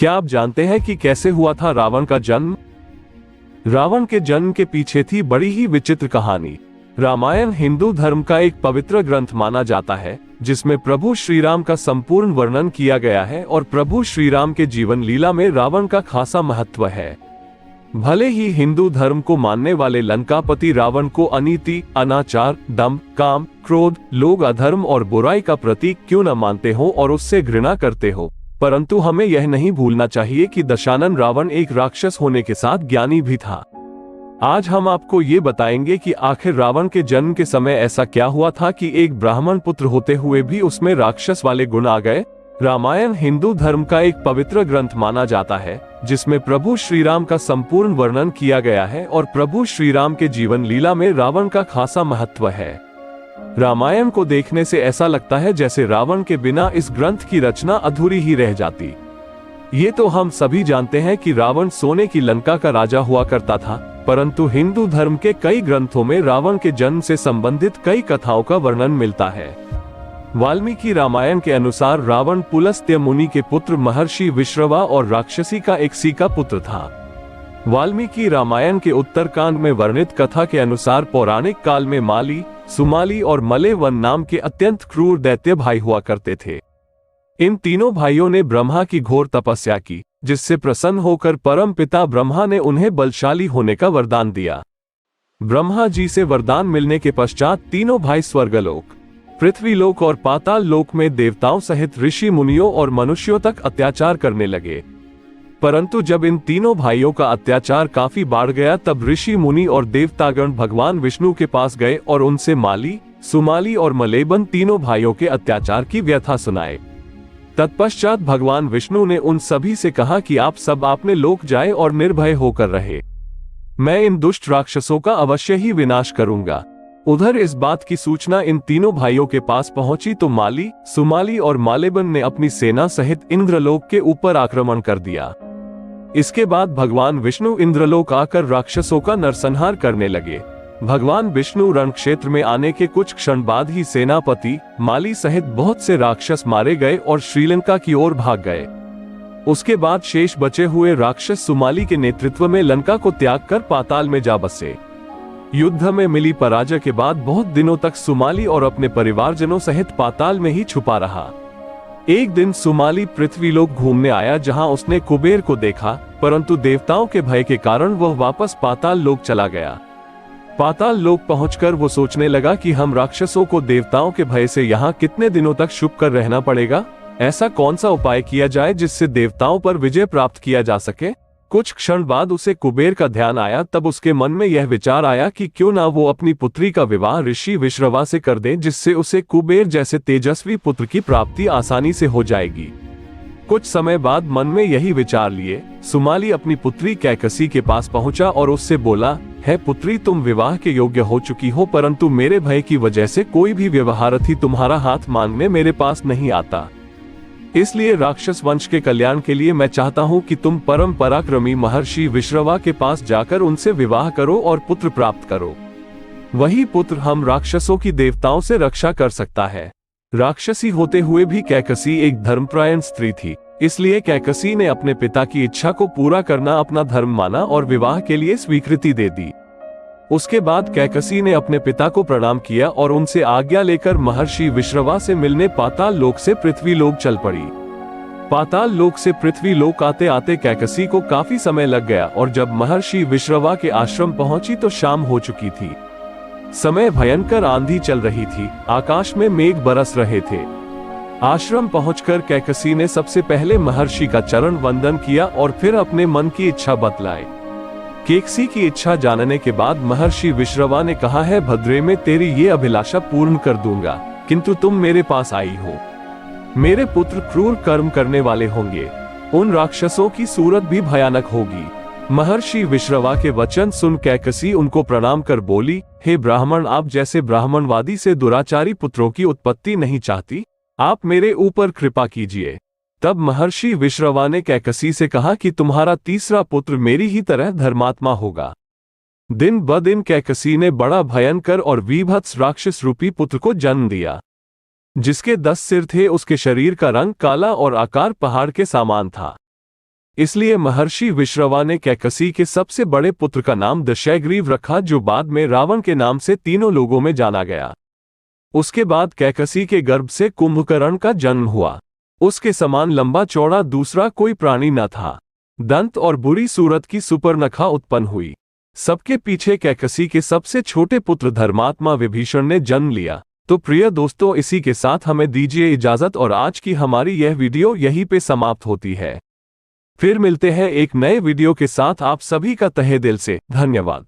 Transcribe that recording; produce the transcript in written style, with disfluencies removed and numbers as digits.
क्या आप जानते हैं कि कैसे हुआ था रावण का जन्म? रावण के जन्म के पीछे थी बड़ी ही विचित्र कहानी। रामायण हिंदू धर्म का एक पवित्र ग्रंथ माना जाता है, जिसमें प्रभु श्री राम का संपूर्ण वर्णन किया गया है और प्रभु श्री राम के जीवन लीला में रावण का खासा महत्व है। भले ही हिंदू धर्म को मानने वाले लंकापति रावण को अनीति, अनाचार, दंभ, काम, क्रोध, लोग अधर्म और बुराई का प्रतीक क्यों न मानते हो और उससे घृणा करते हो, परंतु हमें यह नहीं भूलना चाहिए कि दशानन रावण एक राक्षस होने के साथ ज्ञानी भी था। आज हम आपको ये बताएंगे कि आखिर रावण के जन्म के समय ऐसा क्या हुआ था कि एक ब्राह्मण पुत्र होते हुए भी उसमें राक्षस वाले गुण आ गए। रामायण हिंदू धर्म का एक पवित्र ग्रंथ माना जाता है, जिसमें प्रभु श्री राम का संपूर्ण वर्णन किया गया है और प्रभु श्री राम के जीवन लीला में रावण का खासा महत्व है। रामायण को देखने से ऐसा लगता है जैसे रावण के बिना इस ग्रंथ की रचना अधूरी ही रह जाती। ये तो हम सभी जानते हैं कि रावण सोने की लंका का राजा हुआ करता था, परंतु हिंदू धर्म के कई ग्रंथों में रावण के जन्म से संबंधित कई कथाओं का वर्णन मिलता है। वाल्मीकि रामायण के अनुसार रावण पुलस्त्य मुनि के पुत्र महर्षि विश्रवा और राक्षसी का एक सी का पुत्र था। वाल्मीकि रामायण के उत्तरकांड में वर्णित कथा के अनुसार पौराणिक काल में माली, सुमाली और मलेवन नाम के अत्यंत क्रूर दैत्य भाई हुआ करते थे। इन तीनों भाइयों ने ब्रह्मा की घोर तपस्या की, जिससे प्रसन्न होकर परम पिता ब्रह्मा ने उन्हें बलशाली होने का वरदान दिया। ब्रह्मा जी से वरदान मिलने के पश्चात तीनों भाई स्वर्गलोक, पृथ्वीलोक और पाताल लोक में देवताओं सहित ऋषि मुनियों और मनुष्यों तक अत्याचार करने लगे। परंतु जब इन तीनों भाइयों का अत्याचार काफी बढ़ गया, तब ऋषि मुनि और देवतागण भगवान विष्णु के पास गए और उनसे माली, सुमाली और मलेबन तीनों भाइयों के अत्याचार की व्यथा सुनाए। तत्पश्चात भगवान विष्णु ने उन सभी से कहा कि आप सब अपने लोक जाए और निर्भय होकर रहे। मैं इन दुष्ट राक्षसों का अवश्य ही विनाश करूंगा। उधर इस बात की सूचना इन तीनों भाइयों के पास पहुंची तो माली, सुमाली और मालेबन ने अपनी सेना सहित इंद्रलोक के ऊपर आक्रमण कर दिया। इसके बाद भगवान विष्णु इंद्रलोक आकर राक्षसों का नरसंहार करने लगे। भगवान विष्णु रण क्षेत्र में आने के कुछ क्षण बाद ही सेनापति माली सहित बहुत से राक्षस मारे गए और श्रीलंका की ओर भाग गए। उसके बाद शेष बचे हुए राक्षस सुमाली के नेतृत्व में लंका को त्याग कर पाताल में जा बसे। युद्ध में मिली पराजय के बाद बहुत दिनों तक सुमाली और अपने परिवारजनों सहित पाताल में ही छुपा रहा। एक दिन सुमाली पृथ्वीलोक घूमने आया, जहां उसने कुबेर को देखा, परंतु देवताओं के भय के कारण वह वापस पाताल लोक चला गया। पाताल लोक पहुंचकर वो सोचने लगा कि हम राक्षसों को देवताओं के भय से यहाँ कितने दिनों तक छुप कर रहना पड़ेगा। ऐसा कौन सा उपाय किया जाए जिससे देवताओं पर विजय प्राप्त किया जा सके। कुछ क्षण बाद उसे कुबेर का ध्यान आया। तब उसके मन में यह विचार आया कि क्यों ना वो अपनी पुत्री का विवाह ऋषि विश्रवा से कर दे, जिससे उसे कुबेर जैसे तेजस्वी पुत्र की प्राप्ति आसानी से हो जाएगी। कुछ समय बाद मन में यही विचार लिए सुमाली अपनी पुत्री कैकसी के पास पहुंचा और उससे बोला, है पुत्री, तुम विवाह के योग्य हो चुकी हो, परंतु मेरे भय की वजह से कोई भी व्यवहारथी तुम्हारा हाथ मांगने मेरे पास नहीं आता। इसलिए राक्षस वंश के कल्याण के लिए मैं चाहता हूँ कि तुम परम पराक्रमी महर्षि विश्रवा के पास जाकर उनसे विवाह करो और पुत्र प्राप्त करो। वही पुत्र हम राक्षसों की देवताओं से रक्षा कर सकता है। राक्षसी होते हुए भी कैकसी एक धर्मपरायण स्त्री थी, इसलिए कैकसी ने अपने पिता की इच्छा को पूरा करना अपना धर्म माना और विवाह के लिए स्वीकृति दे दी। उसके बाद कैकसी ने अपने पिता को प्रणाम किया और उनसे आज्ञा लेकर महर्षि विश्रवा से मिलने पाताल लोक से पृथ्वी लोक चल पड़ी। पाताल लोक से पृथ्वी लोक आते आते कैकसी को काफी समय लग गया और जब महर्षि विश्रवा के आश्रम पहुंची तो शाम हो चुकी थी। समय भयंकर आंधी चल रही थी, आकाश में मेघ बरस रहे थे। आश्रम पहुंचकर कैकसी ने सबसे पहले महर्षि का चरण वंदन किया और फिर अपने मन की इच्छा बतलाई। कैकसी की इच्छा जानने के बाद महर्षि विश्रवा ने कहा, है भद्रे, में तेरी ये अभिलाषा पूर्ण कर दूंगा, किंतु तुम मेरे पास आई हो। मेरे पुत्र क्रूर कर्म करने वाले होंगे, उन राक्षसों की सूरत भी भयानक होगी। महर्षि विश्रवा के वचन सुन कैकसी उनको प्रणाम कर बोली, हे ब्राह्मण, आप जैसे ब्राह्मणवादी से दुराचारी पुत्रों की उत्पत्ति नहीं चाहती, आप मेरे ऊपर कृपा कीजिए। तब महर्षि विश्रवा ने कैकसी से कहा कि तुम्हारा तीसरा पुत्र मेरी ही तरह धर्मात्मा होगा। दिन ब दिन कैकसी ने बड़ा भयंकर और वीभत्स राक्षस रूपी पुत्र को जन्म दिया, जिसके 10 सिर थे। उसके शरीर का रंग काला और आकार पहाड़ के समान था। इसलिए महर्षि विश्रवा ने कैकसी के सबसे बड़े पुत्र का नाम दशग्रीव रखा, जो बाद में रावण के नाम से तीनों लोगों में जाना गया। उसके बाद कैकसी के गर्भ से कुंभकर्ण का जन्म हुआ। उसके समान लंबा चौड़ा दूसरा कोई प्राणी न था। दंत और बुरी सूरत की सुपर्णखा उत्पन्न हुई। सबके पीछे कैकसी के सबसे छोटे पुत्र धर्मात्मा विभीषण ने जन्म लिया। तो प्रिय दोस्तों, इसी के साथ हमें दीजिए इजाजत और आज की हमारी यह वीडियो यहीं पे समाप्त होती है। फिर मिलते हैं एक नए वीडियो के साथ। आप सभी का तहे दिल से धन्यवाद।